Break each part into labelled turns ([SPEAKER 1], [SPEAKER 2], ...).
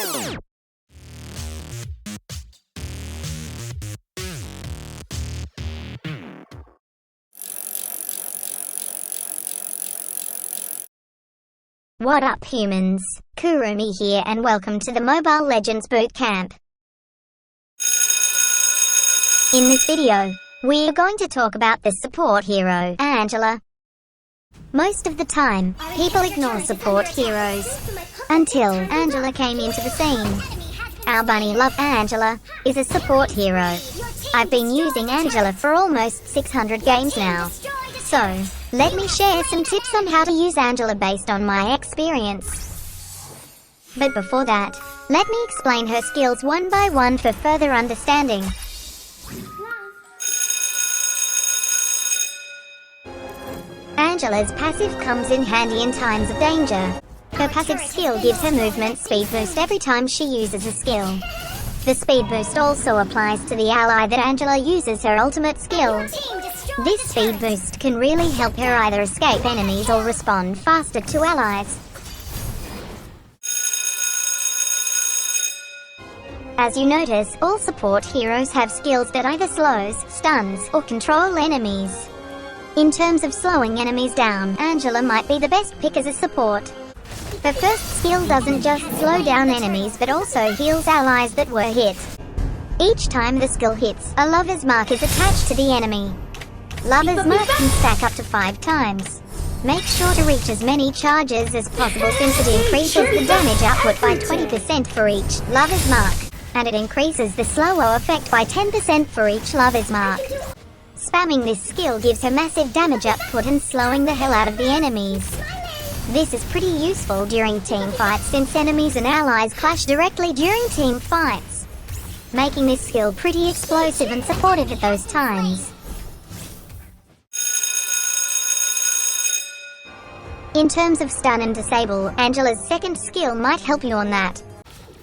[SPEAKER 1] What up humans, Kurumi here and welcome to the Mobile Legends Bootcamp. In this video, we are going to talk about the support hero, Angela. Most of the time, people ignore support heroes, until Angela came into the scene. Our Bunnylove Angela is a support hero. I've been using Angela for almost 600 games now. So, let me share some tips on how to use Angela based on my experience. But before that, let me explain her skills one by one for further understanding. Angela's passive comes in handy in times of danger. Her passive skill gives her movement speed boost every time she uses a skill. The speed boost also applies to the ally that Angela uses her ultimate skill. This speed boost can really help her either escape enemies or respond faster to allies. As you notice, all support heroes have skills that either slows, stuns, or control enemies. In terms of slowing enemies down, Angela might be the best pick as a support. Her first skill doesn't just slow down enemies but also heals allies that were hit. Each time the skill hits, a lover's mark is attached to the enemy. Lover's mark can stack up to 5 times. Make sure to reach as many charges as possible since it increases the damage output by 20% for each lover's mark, and it increases the slow-o effect by 10% for each lover's mark. Spamming this skill gives her massive damage output and slowing the hell out of the enemies. This is pretty useful during team fights since enemies and allies clash directly during team fights, making this skill pretty explosive and supportive at those times. In terms of stun and disable, Angela's second skill might help you on that.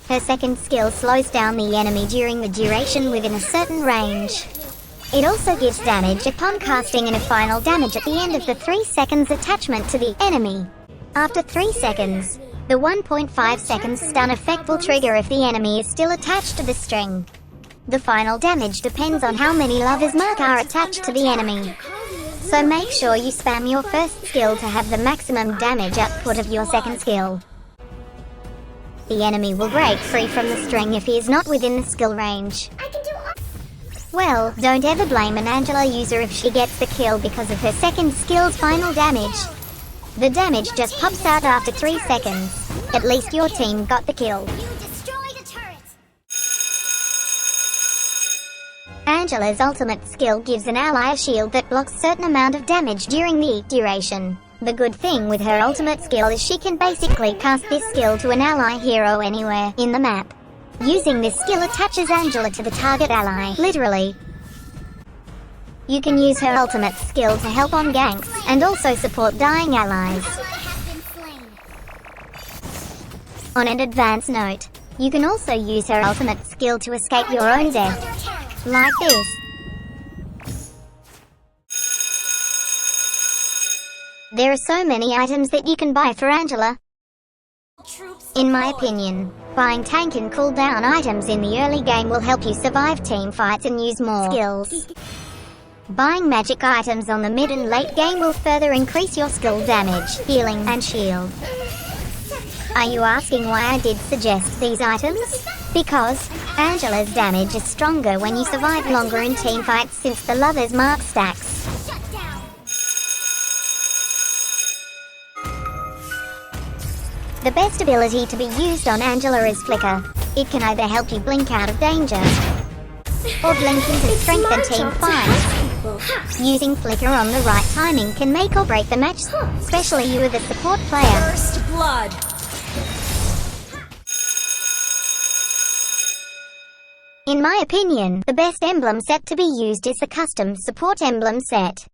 [SPEAKER 1] Her second skill slows down the enemy during the duration within a certain range. It also gives damage upon casting and a final damage at the end of the 3 seconds attachment to the enemy. After 3 seconds, the 1.5 seconds stun effect will trigger if the enemy is still attached to the string. The final damage depends on how many lover's mark are attached to the enemy. So make sure you spam your first skill to have the maximum damage output of your second skill. The enemy will break free from the string if he is not within the skill range. Well, don't ever blame an Angela user if she gets the kill because of her second skill's final damage. The damage just pops out after 3 seconds. At least your team got the kill. Angela's ultimate skill gives an ally a shield that blocks a certain amount of damage during the duration. The good thing with her ultimate skill is she can basically cast this skill to an ally hero anywhere in the map. Using this skill attaches Angela to the target ally, literally. You can use her ultimate skill to help on ganks, and also support dying allies. On an advanced note, you can also use her ultimate skill to escape your own death. Like this. There are so many items that you can buy for Angela. In my opinion, buying tank and cooldown items in the early game will help you survive team fights and use more skills. Buying magic items on the mid and late game will further increase your skill damage, healing, and shield. Are you asking why I did suggest these items? Because Angela's damage is stronger when you survive longer in team fights since the lover's mark stacks. The best ability to be used on Angela is Flicker. It can either help you blink out of danger, or blink into strength and team fight. Using Flicker on the right timing can make or break the match, especially you with a support player.
[SPEAKER 2] First blood.
[SPEAKER 1] In my opinion, the best emblem set to be used is the custom support emblem set.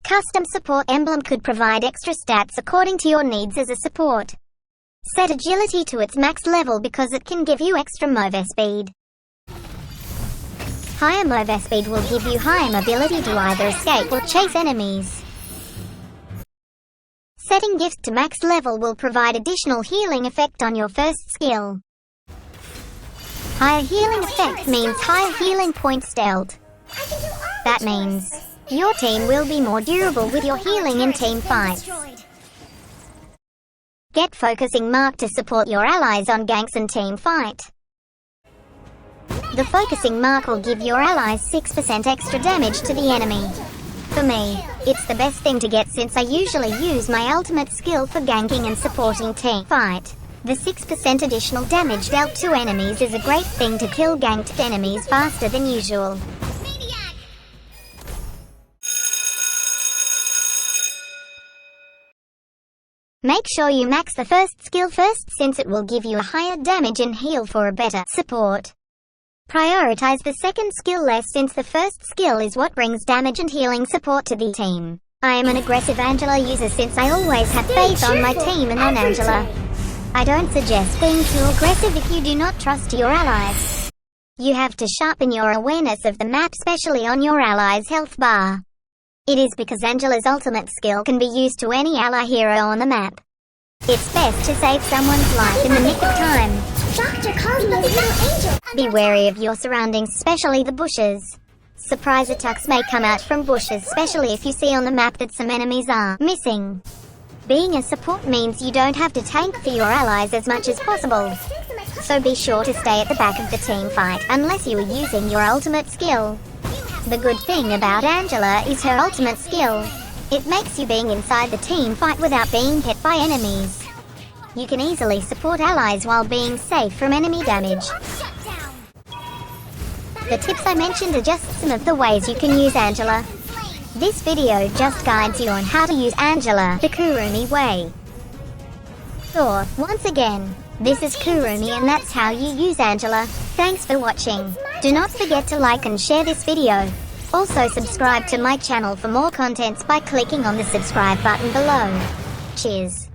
[SPEAKER 1] Custom support emblem could provide extra stats according to your needs as a support. Set agility to its max level because it can give you extra move speed. Higher move speed will give you higher mobility to either escape or chase enemies. Setting gifts to max level will provide additional healing effect on your first skill. Higher healing effect means higher healing points dealt. That means your team will be more durable with your healing in team fights. Get Focusing Mark to support your allies on ganks and team fight. The Focusing Mark will give your allies 6% extra damage to the enemy. For me, it's the best thing to get since I usually use my ultimate skill for ganking and supporting team fight. The 6% additional damage dealt to enemies is a great thing to kill ganked enemies faster than usual. Make sure you max the first skill first since it will give you a higher damage and heal for a better support. Prioritize the second skill less since the first skill is what brings damage and healing support to the team. I am an aggressive Angela user since I always have faith on my team and on Angela. I don't suggest being too aggressive if you do not trust your allies. You have to sharpen your awareness of the map, especially on your allies' health bar. It is because Angela's ultimate skill can be used to any ally hero on the map. It's best to save someone's life in the nick of time.
[SPEAKER 2] Doctor calls me a little angel.
[SPEAKER 1] Be wary of your surroundings, especially the bushes. Surprise attacks may come out from bushes, especially if you see on the map that some enemies are missing. Being a support means you don't have to tank for your allies as much as possible. So be sure to stay at the back of the team fight unless you are using your ultimate skill. The good thing about Angela is her ultimate skill. It makes you being inside the team fight without being hit by enemies. You can easily support allies while being safe from enemy damage. The tips I mentioned are just some of the ways you can use Angela. This video just guides you on how to use Angela the Kurumi way. So, once again, this is Kurumi and that's how you use Angela. Thanks for watching. Do not forget to like and share this video. Also subscribe to my channel for more contents by clicking on the subscribe button below. Cheers.